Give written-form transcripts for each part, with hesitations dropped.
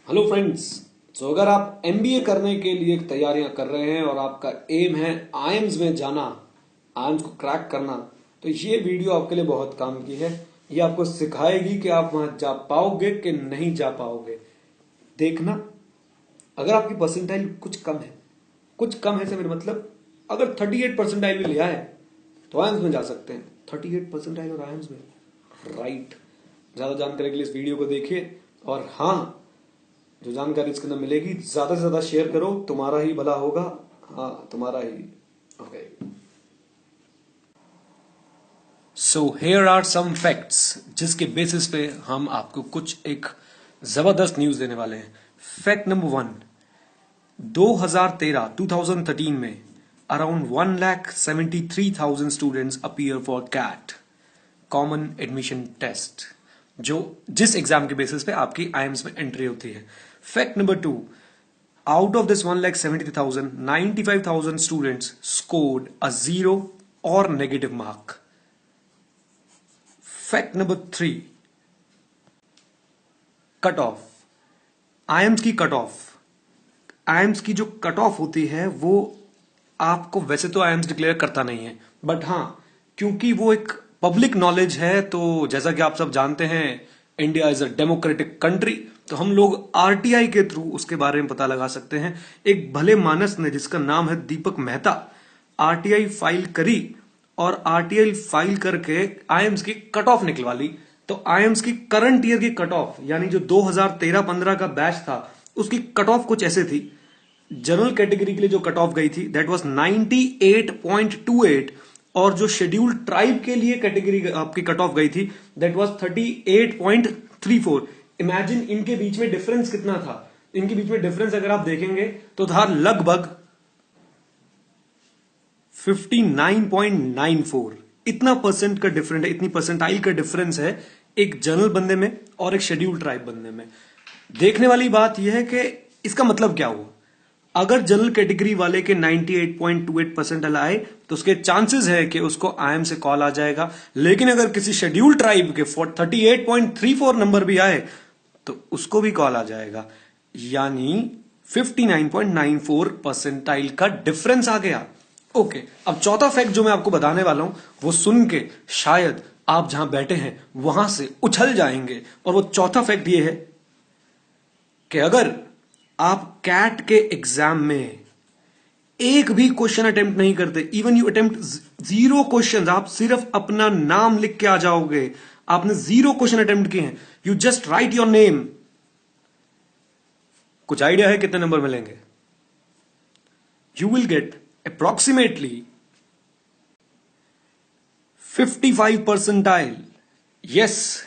Hello friends. तो अगर आप एमबीए करने के लिए तैयारियां कर रहे हैं और आपका एम है आईएम्स में जाना, आईएम्स को क्रैक करना, तो ये वीडियो आपके लिए बहुत काम की है। ये आपको सिखाएगी कि आप वहां जा पाओगे कि नहीं जा पाओगे। देखना, अगर आपकी परसेंटाइल कुछ कम है से मेरा मतलब अगर 38 परसेंटाइल भी ले आए तो आईएम्स में जा सकते हैं। 38 परसेंटाइल और आईएम्स में, राइट। ज्यादा जानकारी के लिए इस वीडियो को देखिए और हाँ, जो जानकारी इसके अंदर मिलेगी ज्यादा से ज्यादा शेयर करो, तुम्हारा ही भला होगा। हाँ, तुम्हारा ही। Okay, so here are some facts जिसके बेसिस पे हम आपको कुछ एक जबरदस्त न्यूज देने वाले हैं। फैक्ट नंबर 1, 2013 में around 1,73,000 students appear for CAT, common admission test, जो जिस एग्जाम के बेसिस पे आपकी आईएम्स में एंट्री होती है। Fact number 2, out of this 1,73,000, 95,000 students scored a 0 or negative mark. Fact number 3, cut off. IIMs की कट ऑफ, आईएम्स की जो कट ऑफ होती है वो आपको, वैसे तो आईएम्स डिक्लेयर करता नहीं है, बट हाँ, क्योंकि वो एक पब्लिक नॉलेज है, तो जैसा कि आप सब जानते हैं India is a democratic country, तो हम लोग आरटीआई के थ्रू उसके बारे में पता लगा सकते हैं। एक भले मानस ने, जिसका नाम है दीपक मेहता, आरटीआई फाइल करी और आरटीआई फाइल करके आईएम्स की कट ऑफ निकलवा ली। तो आईएम्स की करंट ईयर की कट ऑफ, यानी जो 2013-15 का बैच था, उसकी कट ऑफ कुछ ऐसे थी। जनरल कैटेगरी के लिए जो कट ऑफ गई थी दैट वाज 98.28, और जो शेड्यूल्ड ट्राइब के लिए कैटेगरी आपकी कट ऑफ गई थी दैट वाज 38.34। इमेजिन इनके बीच में डिफरेंस कितना था। इनके बीच में डिफरेंस अगर आप देखेंगे तो था लगभग 59.94। इतना परसेंट का डिफरेंस है, इतनी परसेंटाइल का डिफरेंस है एक जनरल बंदे में और एक शेड्यूल्ड ट्राइब बंदे में। देखने वाली बात यह है कि इसका मतलब क्या हुआ। अगर जनरल कैटेगरी वाले के 98.28 परसेंटाइल आए तो उसके चांसेस है कि उसको आईएम से कॉल आ जाएगा, लेकिन अगर किसी शेड्यूल्ड ट्राइब के 38.34 नंबर भी आए तो उसको भी कॉल आ जाएगा, यानी 59.94 परसेंटाइल का डिफरेंस आ गया। ओके, अब चौथा फैक्ट जो मैं आपको बताने वाला हूं वो सुन के शायद आप जहां बैठे हैं वहां से उछल जाएंगे, और वो चौथा फैक्ट ये है कि अगर आप कैट के एग्जाम में एक भी क्वेश्चन अटेम्प्ट नहीं करते, इवन यू अटेम्प्ट 0 क्वेश्चन, आप सिर्फ अपना नाम लिख के आ जाओगे, आपने 0 क्वेश्चन अटेम्प्ट किए हैं, you just right your name, कुछ आइडिया है कितने नंबर मिलेंगे? You will get approximately 55 percentile. Yes,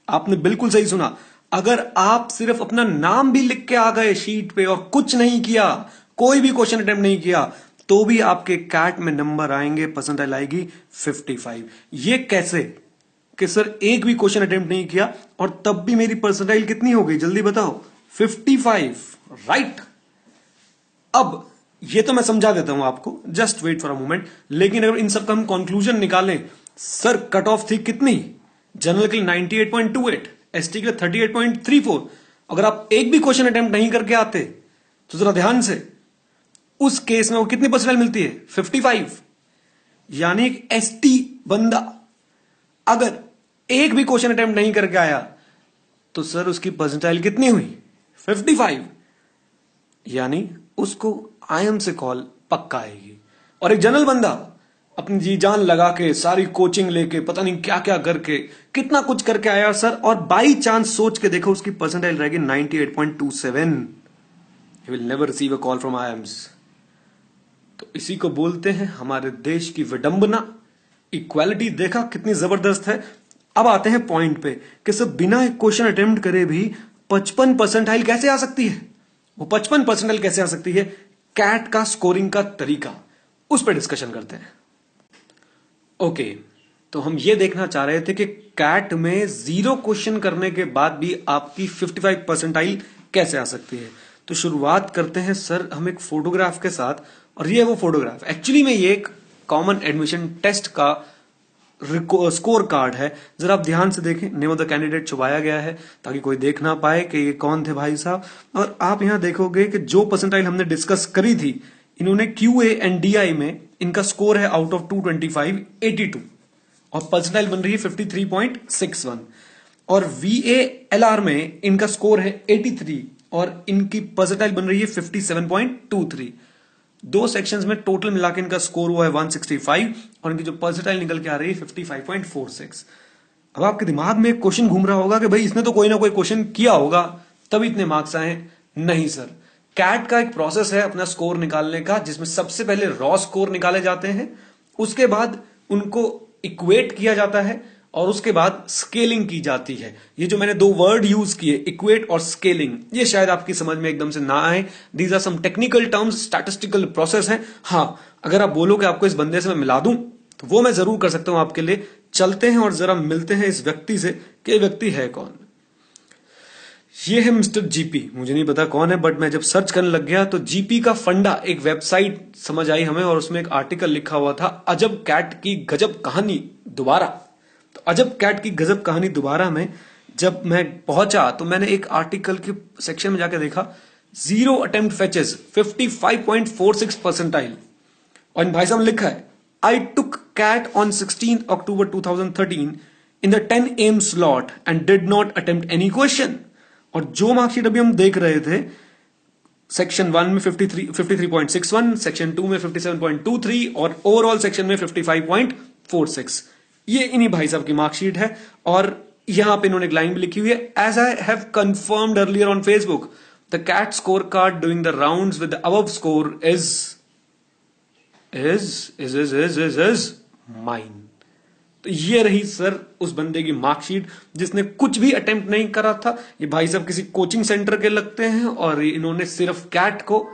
आपने बिल्कुल सही सुना। अगर आप सिर्फ अपना नाम भी लिख के आ गए शीट पे और कुछ नहीं किया, कोई भी क्वेश्चन अटेम्प्ट नहीं किया, तो भी आपके कैट में नंबर आएंगे, परसेंटाइल आएगी 55। ये कैसे कि सर एक भी क्वेश्चन अटेम्प्ट नहीं किया और तब भी मेरी परसेंटाइल कितनी हो गई, जल्दी बताओ? 55, राइट। अब ये तो मैं समझा देता हूं आपको, just wait for a moment. लेकिन अगर इन सब का हम कंक्लूजन निकालें, सर कट ऑफ थी कितनी? जनरल के लिए 98.28, एसटी के लिए 38.34। अगर आप एक भी क्वेश्चन अटेम्प्ट नहीं करके आते तो जरा ध्यान से, उस केस में वो कितनी परसेंटाइल मिलती है? 55। यानी एक एसटी बंदा अगर एक भी क्वेश्चन अटेम्प्ट नहीं करके आया तो सर उसकी परसेंटाइल कितनी हुई? 55। यानी उसको आईएम से कॉल पक्का आएगी। और एक जनरल बंदा अपनी जी जान लगा के, सारी कोचिंग लेके, पता नहीं क्या क्या करके, कितना कुछ करके आया सर, और बाई चांस सोच के देखो उसकी परसेंटाइल रहेगी 98.27, he will never receive a call from IIMs. तो इसी को बोलते हैं हमारे देश की विडंबना। इक्वालिटी देखा कितनी जबरदस्त है। अब आते हैं पॉइंट पे कि सब बिना एक क्वेश्चन अटेम्प्ट करे भी 55 परसेंटाइल कैसे आ सकती है। वो 55 परसेंटाइल कैसे आ सकती है, कैट का स्कोरिंग का तरीका, उस पर डिस्कशन करते हैं। ओके, तो हम ये देखना चाह रहे थे कि कैट में 0 क्वेश्चन करने के बाद भी आपकी 55 परसेंटाइल कैसे आ सकती है। तो शुरुआत करते हैं सर हम एक फोटोग्राफ के साथ, और ये वो फोटोग्राफ, एक्चुअली में ये एक कॉमन एडमिशन टेस्ट का स्कोर कार्ड है, जरा आप ध्यान से देखें। नेम ऑफ द कैंडिडेट छुपाया गया है ताकि कोई देख ना पाए कि ये कौन थे भाई साहब। और आप यहां देखोगे कि जो परसेंटाइल हमने डिस्कस करी थी, इन्होंने QA एंड DI में इनका स्कोर है आउट ऑफ 225 82, और परसेंटाइल बन रही है 53.61। और VALR में इनका स्कोर है 83 और इनकी परसेंटाइल बन रही है 57.23। दो सेक्शंस में टोटल मिला के इनका स्कोर हुआ है 165 और इनकी जो परसेंटाइल निकल के आ रही है 55.46। अब आपके दिमाग में एक क्वेश्चन घूम रहा होगा कि भाई इसने तो कोई ना कोई क्वेश्चन किया होगा तभी इतने मार्क्स आए। नहीं सर, कैट का एक प्रोसेस है अपना स्कोर निकालने का, जिसमें सबसे पहले रॉ स्कोर निकाले जाते हैं, उसके बाद उनको इक्वेट किया जाता है और उसके बाद स्केलिंग की जाती है। ये जो मैंने दो वर्ड यूज किए, इक्वेट और स्केलिंग, ये शायद आपकी समझ में एकदम से ना आए। These are some technical terms, statistical process है। हाँ, अगर आप बोलो कि आपको इस बंदे से मैं मिला दूं तो वो मैं जरूर कर सकता हूं आपके लिए। चलते हैं और जरा मिलते हैं इस व्यक्ति से कि व्यक्ति है कौन। ये है मिस्टर जीपी। मुझे नहीं पता कौन है, बट मैं जब सर्च करने लग गया तो जीपी का फंडा एक वेबसाइट समझ आई हमें, और उसमें एक आर्टिकल लिखा हुआ था अजब कैट की गजब कहानी दोबारा। तो अजब कैट की गजब कहानी दोबारा में जब मैं पहुंचा तो मैंने एक आर्टिकल के सेक्शन में जाकर देखा, 0 अटेम्प्ट फैचेस 55.46 परसेंटाइल, और इन भाई साहब लिखा है I took CAT on 16 October 2013 in the 10 AM slot and did not attempt any question. और जो मार्कशीट अभी हम देख रहे थे, सेक्शन 1 में 53.61, सेक्शन 2 में 57.23 और ओवरऑल सेक्शन में 55.46, ये इन्हीं भाई साहब की मार्कशीट है। और यहां पे इन्होंने एक लाइन भी लिखी हुई है, as I have confirmed earlier on Facebook the CAT score card doing the rounds with the above score is mine. तो ये रही सर उस बंदे की मार्कशीट जिसने कुछ भी अटेम्प्ट नहीं करा था। ये भाई साहब किसी कोचिंग सेंटर के लगते हैं और इन्होंने सिर्फ कैट को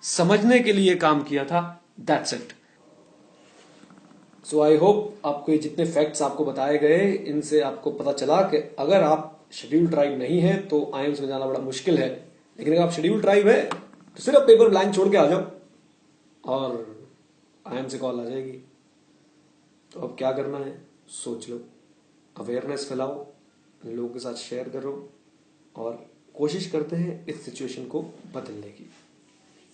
समझने के लिए काम किया था। That's it. So I hope आपको ये जितने फैक्ट्स आपको बताए गए, इनसे आपको पता चला कि अगर आप शेड्यूल ट्राइब नहीं है तो आईएम्स में जाना बड़ा मुश्किल है, लेकिन अगर आप शेड्यूल ट्राइब है तो सिर्फ पेपर ब्लैंक छोड़ के आ जाओ और आईएम्स से कॉल आ जाएगी। तो अब क्या करना है सोच लो, अवेयरनेस फैलाओ, लोगों के साथ शेयर करो और कोशिश करते हैं इस सिचुएशन को बदलने की।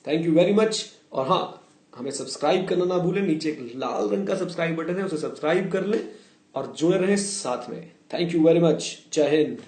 Thank you very much. और हाँ, हमें सब्सक्राइब करना ना भूलें, नीचे एक लाल रंग का सब्सक्राइब बटन है, उसे सब्सक्राइब कर लें और जुड़े रहें साथ में। Thank you very much. जय हिंद।